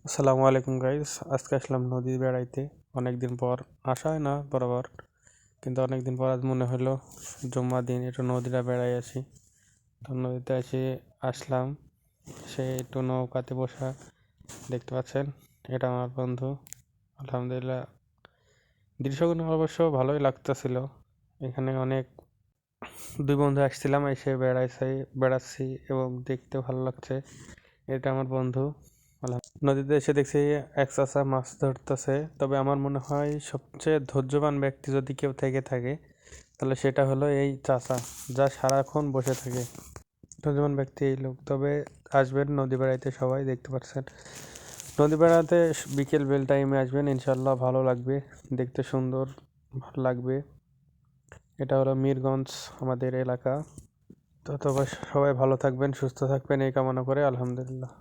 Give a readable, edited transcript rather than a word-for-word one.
আসসালামু আলাইকুম গাইস, আজকে আসলাম নদী বেড়াইতে। অনেকদিন পর আসা হয় না বরাবর, কিন্তু অনেকদিন পর আজ মনে হলো জুম্মা দিন একটু নদীটা বেড়াই আসি। তো নদীতে এসে আসলাম, সে একটু নৌকাতে বসা দেখতে পাচ্ছেন, এটা আমার বন্ধু। আলহামদুলিল্লাহ, দৃশ্যগুলো অবশ্য ভালোই লাগতেছিল। এখানে অনেক দুই বন্ধু আসছিলাম, এসে বেড়াচ্ছি এবং দেখতে ভালো লাগছে। এটা আমার বন্ধু। নদীতে এসে দেখছি এক চাচা মাছ ধরতেছে। তবে আমার মনে হয় সবচেয়ে ধৈর্যবান ব্যক্তি যদি কেউ থেকে থাকে, তাহলে সেটা হলো এই চাচা, যা সারাক্ষণ বসে থাকে। ধৈর্যবান ব্যক্তি এই লোক। তবে আসবেন নদী বেড়াইতে, সবাই দেখতে পাচ্ছেন নদী বেড়াতে বিকেল বেল টাইমে আসবেন, ইনশাল্লাহ ভালো লাগবে, দেখতে সুন্দর ভালো লাগবে। এটা হলো মিরগঞ্জ, আমাদের এলাকা। তো তবে সবাই ভালো থাকবেন, সুস্থ থাকবেন এই কামনা করে, আলহামদুলিল্লাহ।